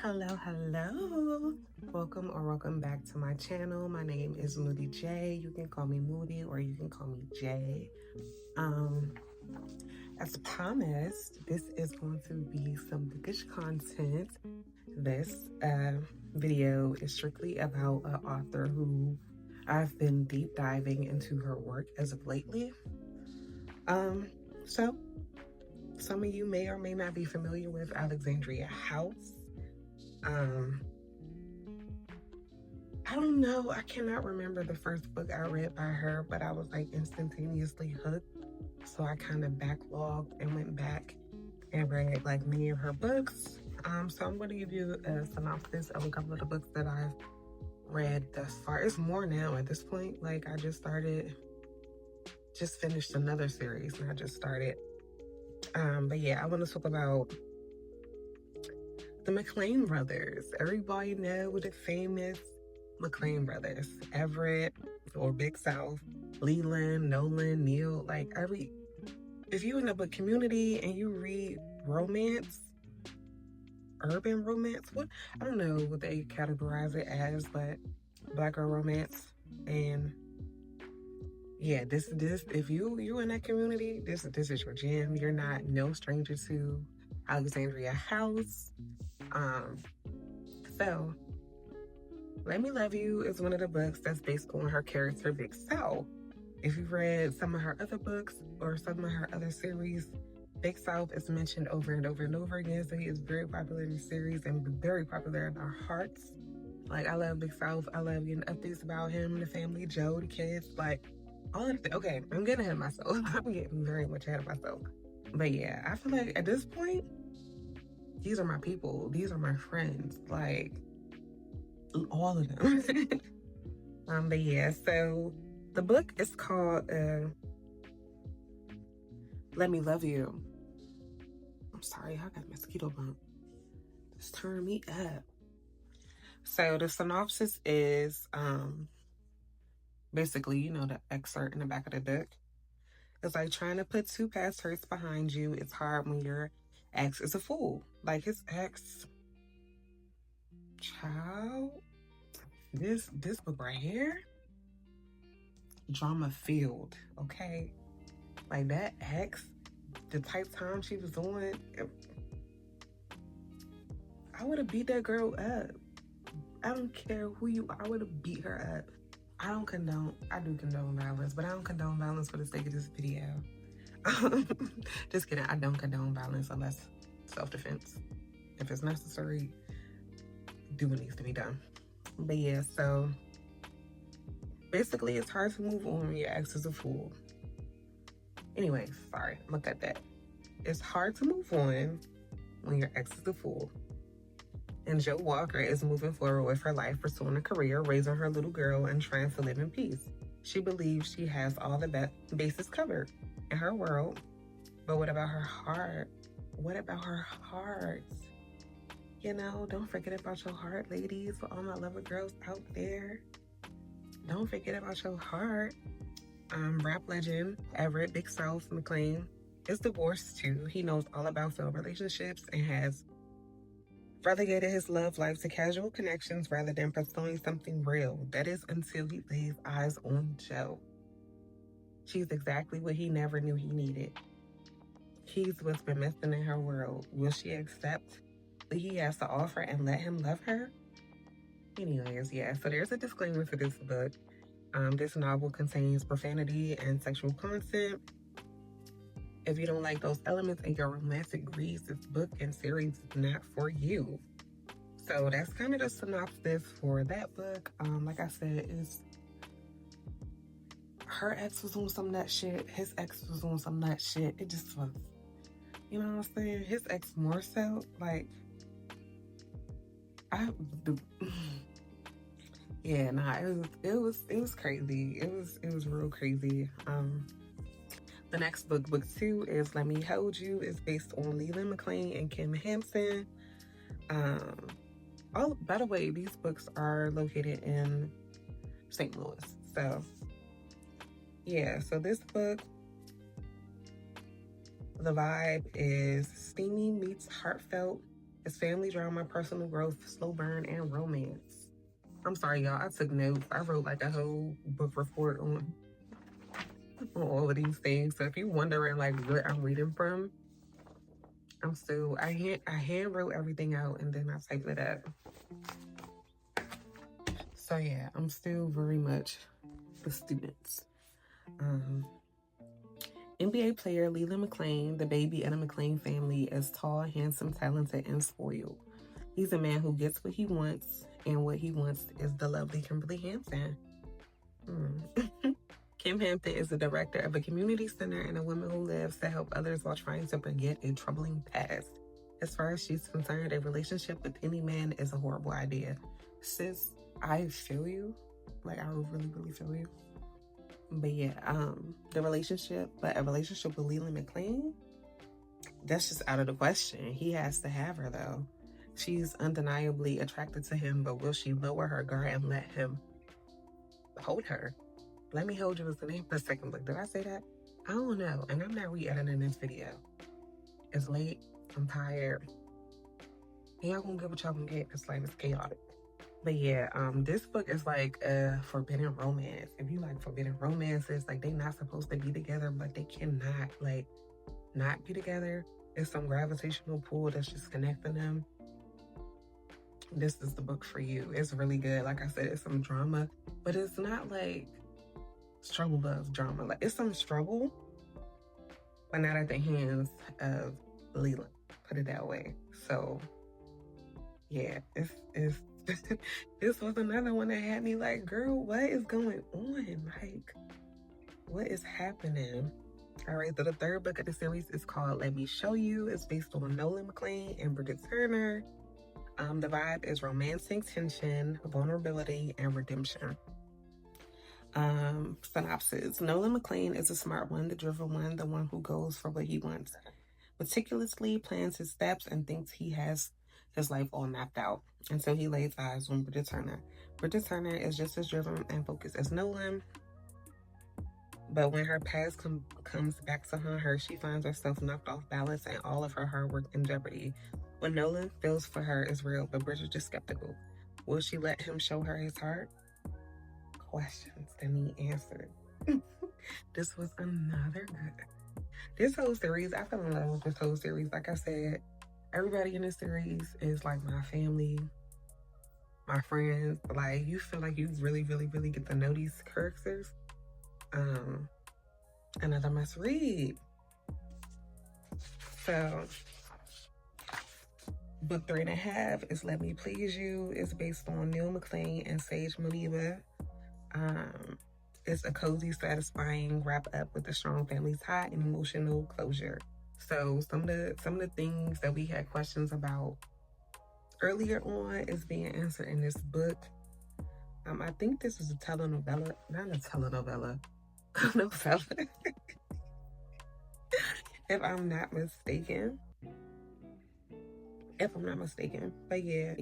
Hello. Welcome back to my channel. My name is Moody J. You can call me Moody or you can call me J. As promised, this is going to be some bookish content. This video is strictly about an author who I've been deep diving into her work as of lately. So some of you may or may not be familiar with Alexandria House. I don't know, I cannot remember the first book I read by her, but I was like instantaneously hooked. So I kind of backlogged and went back and read like many of her books. So I'm going to give you a synopsis of a couple of the books that I've read thus far. It's more now at this point. Like I just finished another series and I just started. But yeah, I want to talk about the McLean brothers. Everybody know the famous McLean brothers. Everett or Big South, Leland, Nolan, Neil, like if you in the book community and you read romance, urban romance, I don't know what they categorize it as, but Black girl romance. And yeah, this if you in that community, this is your jam. You're not no stranger to Alexandria House. So Let Me Love You is one of the books that's based on her character Big South. If you've read some of her other books or some of her other series, Big South is mentioned over and over and over again. So he is very popular in the series and very popular in our hearts. Like, I love Big South. I love getting updates about him, the family, Joe, the kids, like all of it. Okay, I'm getting ahead of myself. I'm getting very much ahead of myself. But yeah, I feel like at this point, these are my people. These are my friends. Like, all of them. But yeah, so the book is called Let Me Love You. I'm sorry, I got a mosquito bump. Just turn me up. So the synopsis is basically, the excerpt in the back of the book. It's like trying to put two past hurts behind you. It's hard when your ex is a fool. Like his ex, child, this book right here, drama filled, okay? Like that ex, the type time she was on, I would have beat that girl up. I don't care who you are, I would have beat her up. I do condone violence, but I don't condone violence for the sake of this video. Just kidding, I don't condone violence unless self-defense. If it's necessary, do what needs to be done. But yeah, so basically it's hard to move on when your ex is a fool. Anyway, sorry, I'm gonna cut that. It's hard to move on when your ex is a fool. And Jo Walker is moving forward with her life, pursuing a career, raising her little girl, and trying to live in peace. She believes she has all the bases covered in her world. But what about her heart? What about her heart? Don't forget about your heart, ladies. For all my lover girls out there, don't forget about your heart. Rap legend Everett Big South McLean is divorced too. He knows all about failed relationships and has relegated his love life to casual connections rather than pursuing something real. That is until he lays eyes on Jo. She's exactly what he never knew he needed. He's what's been missing in her world. Will she accept what he has to offer and let him love her? Anyways, yeah, so there's a disclaimer for this book. This novel contains profanity and sexual content. If you don't like those elements in your romantic reads, this book and series is not for you. So that's kind of the synopsis for that book. Like I said, her ex was on some nut shit. His ex was on some nut shit. It just was, you know what I'm saying? His ex more so. Like, it was crazy. It was real crazy. The next book 2, is Let Me Hold You. It's based on Leland McLean and Kim Hampson. By the way, these books are located in St. Louis. So, yeah. So this book, the vibe is steamy meets heartfelt It's family drama, personal growth, slow burn, and romance. I'm sorry, y'all. I took notes. I wrote like a whole book report on all of these things. So if you're wondering like what I'm reading from, I hand wrote everything out and then I typed it up. So yeah, I'm still very much the students. NBA player Leland McClain, the baby in a McClain family, is tall, handsome, talented, and spoiled. He's a man who gets what he wants, and what he wants is the lovely Kimberly Hampton. Kim Hampton is the director of a community center and a woman who lives to help others while trying to forget a troubling past. As far as she's concerned, a relationship with any man is a horrible idea. Sis, I feel you. Like, I really, really feel you. But yeah, a relationship with Leland McClain, that's just out of the question. He has to have her, though. She's undeniably attracted to him, but will she lower her guard and let him hold her? Let Me Hold You was the name for a second, but did I say that? I don't know, and I'm not re-editing this video. It's late, I'm tired. Y'all gonna get what y'all gonna get, because life is chaotic. But yeah, this book is like a forbidden romance. If you like forbidden romances, like they not supposed to be together, but they cannot like not be together. There's some gravitational pull that's just connecting them. This is the book for you. It's really good. Like I said, it's some drama, but it's not like struggle love drama. Like it's some struggle, but not at the hands of Leland. Put it that way. So yeah, it's this was another one that had me like, girl, what is going on? Like, what is happening? All right, so the third book of the series is called Let Me Show You. It's based on Nolan McClain and Bridget Turner. The vibe is romantic tension, vulnerability, and redemption. Synopsis. Nolan McClain is a smart one, the driven one, the one who goes for what he wants. Meticulously plans his steps and thinks he has his life all mapped out until he lays eyes on Bridget Turner. Bridget Turner is just as driven and focused as Nolan, but when her past comes back to haunt her, she finds herself knocked off balance and all of her hard work in jeopardy. What Nolan feels for her is real, but Bridget is skeptical. Will she let him show her his heart? Questions that need answered. This was another good. This whole series, I fell in love with this whole series. Like I said, everybody in this series is like my family, my friends. Like, you feel like you really, really, really get to know these characters. Another must read. So, book 3.5 is Let Me Please You. It's based on Neil McClain and Sage Muniba. It's a cozy, satisfying wrap up with a strong family tie and emotional closure. So some of the things that we had questions about earlier on is being answered in this book. I think this is a telenovela, not a telenovela, a novella. If I'm not mistaken. But yeah,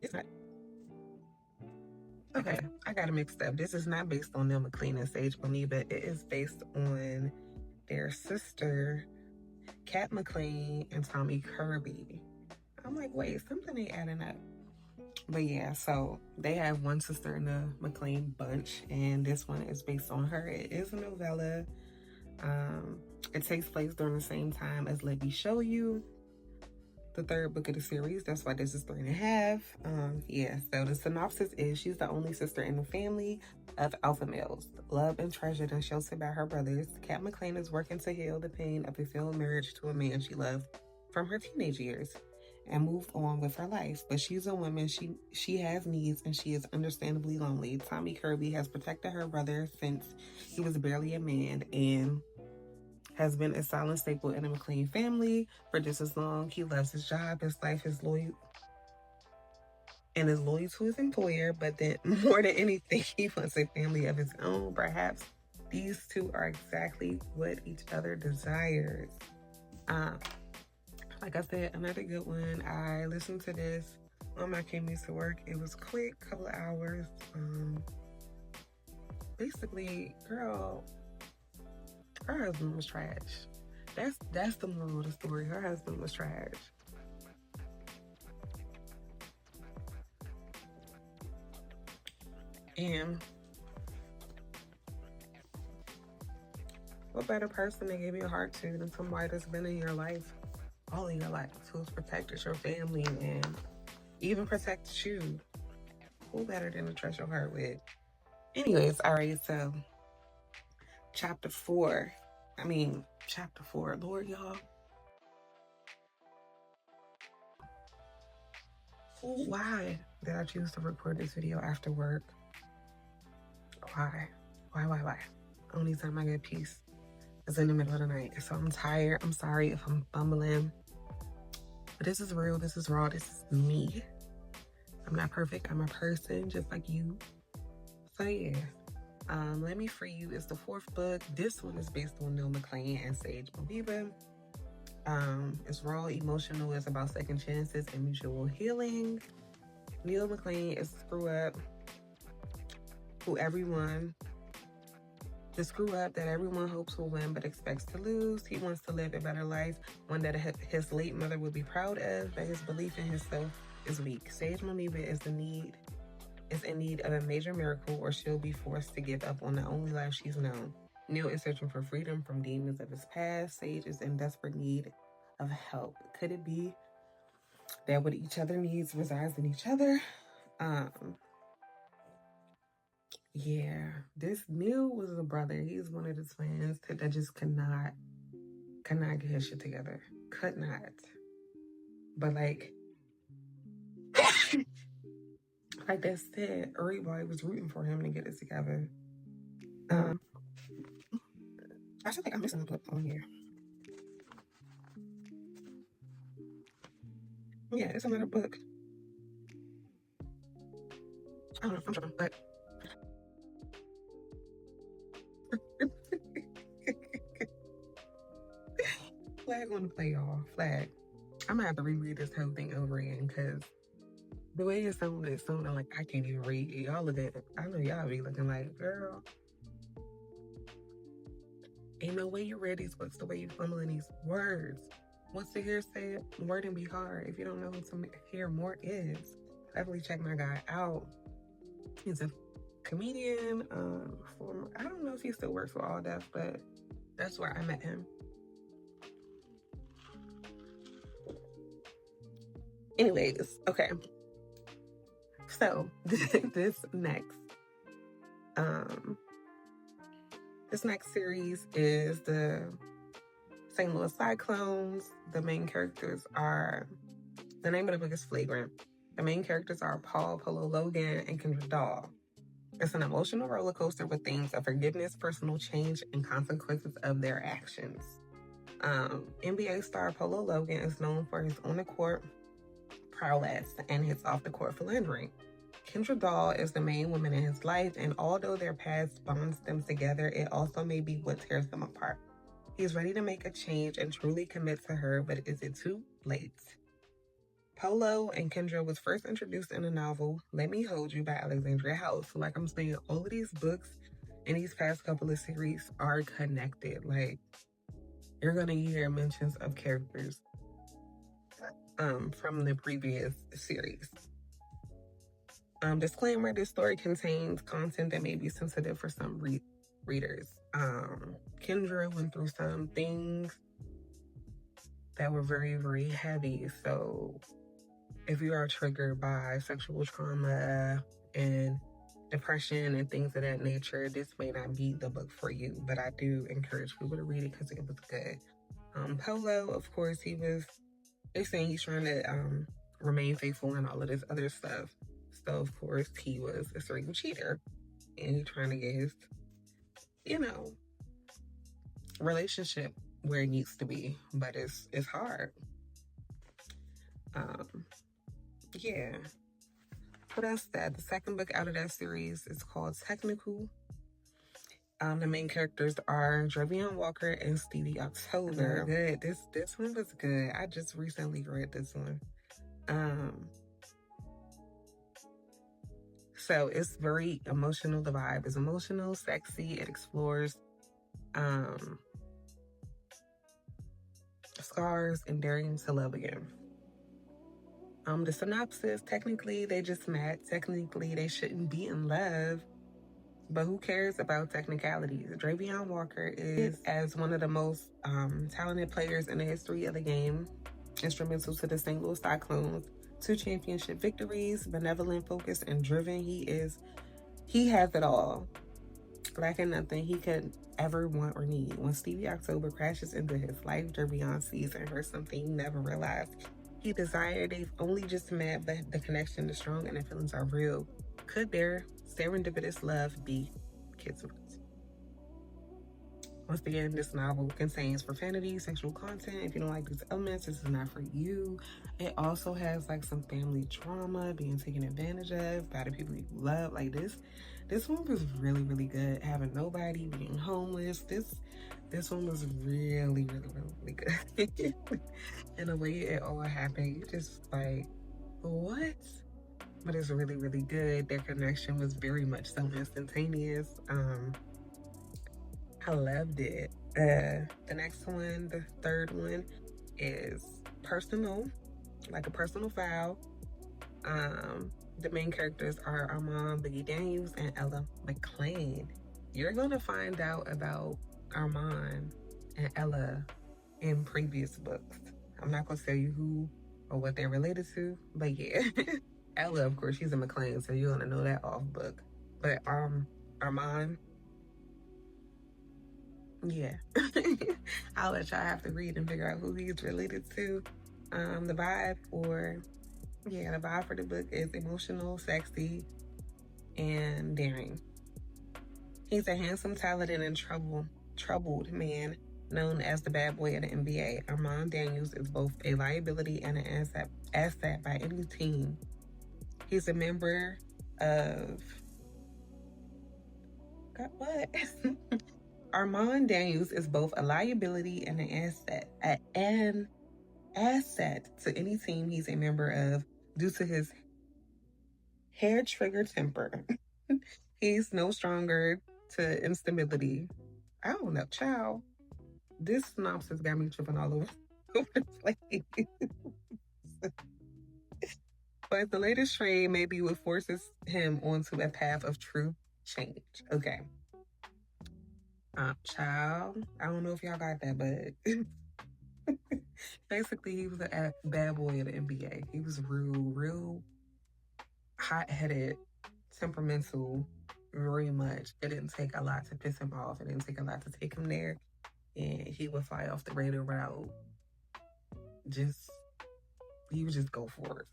it's not. Okay, I got it mixed up. This is not based on Neil McClain and Sage Boniba. It is based on their sister, Kat McClain and Tommy Kirby. I'm like, wait, something ain't adding up. But yeah, so they have one sister in the McClain bunch, and this one is based on her. It is a novella. It takes place during the same time as Let Me Show You, the third book of the series. That's why this is 3.5. Yeah, so the synopsis is she's the only sister in the family of alpha males, loved and treasured and sheltered by her brothers. Kat McClain is working to heal the pain of a failed marriage to a man she loved from her teenage years and moved on with her life. But she's a woman, she has needs, and she is understandably lonely. Tommy Kirby has protected her brother since he was barely a man and has been a silent staple in the McClain family for just as long. He loves his job, his life, his loyal, and is loyal to his employer, but then more than anything, he wants a family of his own. Perhaps these two are exactly what each other desires. Like I said, another good one. I listened to this on my commute to work. It was quick, couple of hours. Basically, girl, her husband was trash. That's the moral of the story. Her husband was trash. And what better person to give your heart to than somebody that's been in your life all of your life, who's protected your family and even protected you? Who better than to trust your heart with? Anyways, all right, so chapter 4. Chapter 4. Lord, y'all. Why did I choose to record this video after work? Why? Why? Only time I get peace is in the middle of the night. So I'm tired. I'm sorry if I'm bumbling. But this is real. This is raw. This is me. I'm not perfect. I'm a person just like you. So yeah. Let Me Free You is the 4th book. This one is based on Neil McLean and Sage Mobeba. It's raw, emotional. It's about second chances and mutual healing. Neil McLean is the screw up that everyone hopes will win but expects to lose. He wants to live a better life, one that his late mother would be proud of, but his belief in himself is weak. Sage Moniba is in need of a major miracle, or she'll be forced to give up on the only life she's known. Neil is searching for freedom from demons of his past. Sage is in desperate need of help. Could it be that what each other needs resides in each other? Yeah, this Neil was a brother. He's one of the twins that just could not get his shit together. Could not. But like that said, everybody was rooting for him to get it together. I feel like I'm missing a book on here. Yeah, it's another book. I don't know if I'm tripping, but flag on the play, y'all. Flag. I'm gonna have to reread this whole thing over again because the way it sounded like I can't even read it. Y'all look at it. I know y'all be looking like, girl, ain't no way you read these books the way you fumbling these words. Once the hear say it, wording be hard. If you don't know who to hear more is, definitely check my guy out. He's a comedian. I don't know if he still works with All Deaf, but that's where I met him. Anyways, okay. So this next series is the St. Louis Cyclones. The main characters are, the name of the book is Flagrant. The main characters are Paul Polo Logan and Kendra Dahl. It's an emotional roller coaster with themes of forgiveness, personal change, and consequences of their actions. NBA star Polo Logan is known for his on-the-court prowess and his off-the-court philandering. Kendra Dahl is the main woman in his life, and although their past bonds them together, it also may be what tears them apart. He's ready to make a change and truly commit to her, but is it too late? Polo and Kendra was first introduced in the novel Let Me Hold You by Alexandria House. Like I'm saying, all of these books in these past couple of series are connected. Like, you're going to hear mentions of characters from the previous series. Disclaimer, this story contains content that may be sensitive for some readers. Kendra went through some things that were very, very heavy. So if you are triggered by sexual trauma and depression and things of that nature, this may not be the book for you. But I do encourage people to read it because it was good. Polo, of course, they're saying he's trying to remain faithful and all of this other stuff. So, of course, he was a serial cheater. And he's trying to get his, relationship where it needs to be. But it's hard. Yeah. What else? The second book out of that series is called Technical. The main characters are Dravion Walker and Stevie October. Good. This one was good. I just recently read this one. So it's very emotional. The vibe is emotional, sexy. It explores scars, and daring to love again. The synopsis, technically they just met. Technically they shouldn't be in love, but who cares about technicalities? Dravion Walker is, as one of the most talented players in the history of the game, instrumental to the St. Louis Cyclones, 2 championship victories, benevolent, focused, and driven. He has it all. Lacking nothing he could ever want or need. When Stevie October crashes into his life, Dravion sees and hears something he never realized he desired. They've only just met, but the connection is strong and the feelings are real. Could their serendipitous love be kismet? Once again, this novel contains profanity, sexual content. If you don't like these elements, this is not for you. It also has like some family trauma, being taken advantage of by the people you love. Like this one was really, really good. Having nobody, being homeless. This one was really, really, really good. And the way it all happened, you just like, what? But it's really, really good. Their connection was very much so instantaneous. I loved it. The next one, the third one, is personal, like a personal foul. The main characters are Armand Biggie Daniels and Ella McClain. You're gonna find out about Armand and Ella in previous books. I'm not gonna tell you who or what they're related to, but yeah. Ella, of course, she's a McClain, so you're gonna know that off book. But Armand, yeah. I'll let y'all have to read and figure out who he's related to. The vibe for the book is emotional, sexy, and daring. He's a handsome, talented, and troubled man known as the bad boy of the NBA. Armand Daniels is both a liability and an asset by any team. He's a member of... God, what? Armand Daniels is both a liability and an asset to any team he's a member of due to his hair-trigger temper. He's no stronger to instability. I don't know, child. This synopsis got me tripping all over the place. But the latest trade may be what forces him onto a path of true change. Okay. Child, I don't know if y'all got that, but basically he was a bad boy of the NBA. He was real hot-headed, temperamental, very much. It didn't take a lot to piss him off. It didn't take a lot to take him there. And he would fly off the radar route. He would just go for it.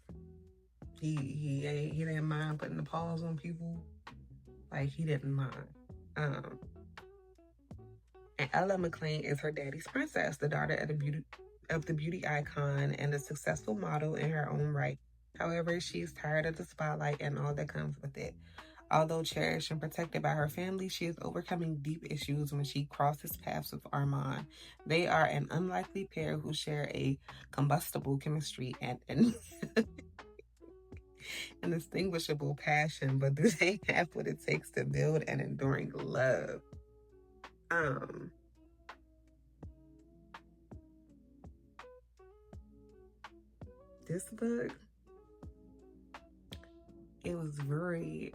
He didn't mind putting the paws on people. Like, he didn't mind. And Ella McClain is her daddy's princess, the daughter of the beauty icon and a successful model in her own right. However, she's tired of the spotlight and all that comes with it. Although cherished and protected by her family, she is overcoming deep issues when she crosses paths with Armand. They are an unlikely pair who share a combustible chemistry and an indistinguishable passion, but do they have what it takes to build an enduring love? This book, it was very,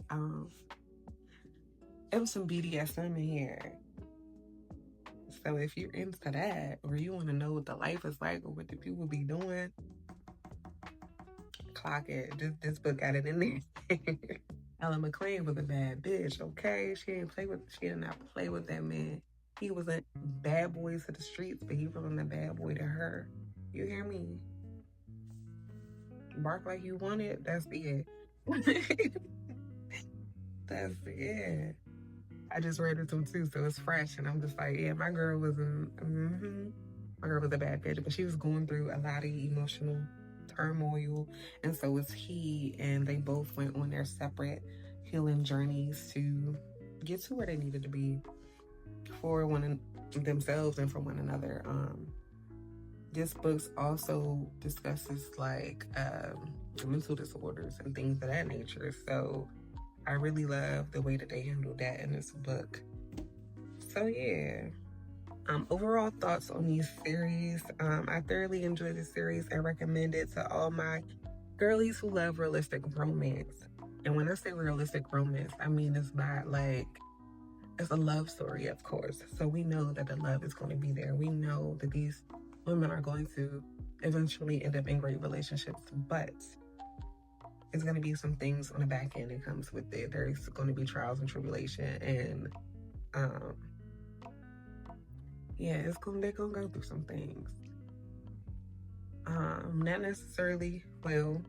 it was some BDSM in here. So if you're into that, or you want to know what the life is like, or what the people be doing, clock it. This book got it in there. Ella McClain was a bad bitch, okay? She did not play with that man. He was a bad boy to the streets, but he wasn't a bad boy to her. You hear me? Bark like you want it, that's it. That's it. I just read it too, so it's fresh, and I'm just like, yeah, my girl was my girl was a bad bitch, but she was going through a lot of emotional turmoil, and so was he, and they both went on their separate healing journeys to get to where they needed to be for themselves and for one another. This book also discusses like mental disorders and things of that nature. So I really love the way that they handled that in this book. So yeah, Overall thoughts on these series. I thoroughly enjoyed this series and recommend it to all my girlies who love realistic romance. And when I say realistic romance, I mean it's not like, it's a love story, of course. So we know that the love is going to be there. We know that these women are going to eventually end up in great relationships, but it's going to be some things on the back end that comes with it. There's going to be trials and tribulation, and yeah, they're gonna go through some things. Not necessarily, well,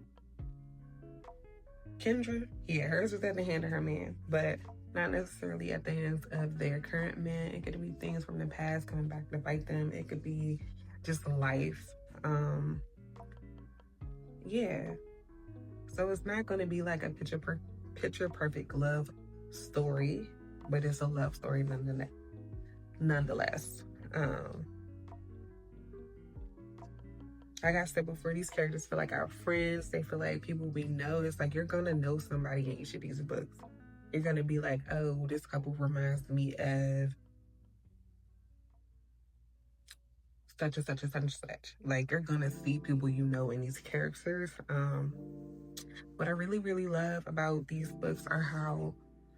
Kendra, yeah, hers was at the hand of her man, but not necessarily at the hands of their current man. It could be things from the past coming back to bite them. It could be just life. Yeah. So it's not going to be like a picture perfect love story, but it's a love story nonetheless. Like I said before, these characters feel like our friends. They feel like people we know. It's like you're gonna know somebody in each of these books. You're gonna be like, oh, this couple reminds me of such and such and such and such. Like, you're gonna see people you know in these characters. What I really, really love about these books are how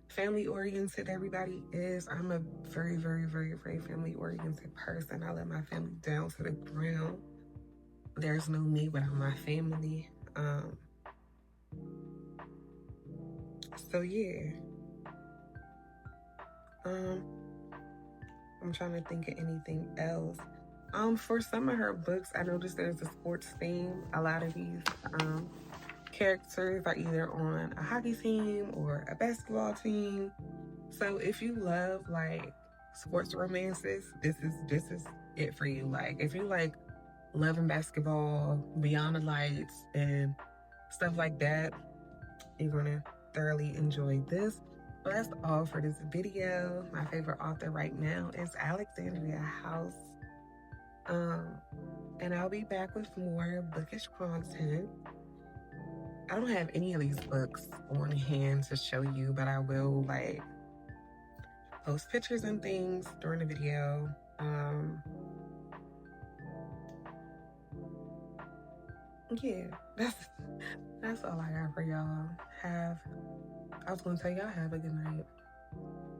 family-oriented everybody is. I'm a very, very, very, very family-oriented person. I let my family down to the ground. There's no me without my family. So yeah. I'm trying to think of anything else. For some of her books, I noticed there's a sports theme. A lot of these characters are either on a hockey team or a basketball team. So if you love like sports romances, this is it for you. Like, if you like love and basketball, Beyond the Lights, and stuff like that, you're gonna thoroughly enjoy this. But that's all for this video. My favorite author right now is Alexandria House. And I'll be back with more bookish content. I don't have any of these books on hand to show you, but I will like post pictures and things during the video. Yeah, that's all I got for y'all. I was gonna tell y'all have a good night.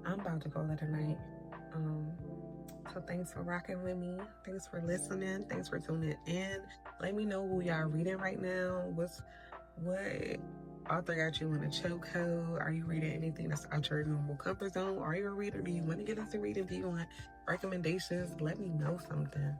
I'm about to call it a night. So thanks for rocking with me. Thanks for listening. Thanks for tuning in. Let me know who y'all reading right now. What author got you in a chokehold? Are you reading anything that's out your normal comfort zone? Are you a reader? Do you want to get into reading? Do you want recommendations? Let me know something.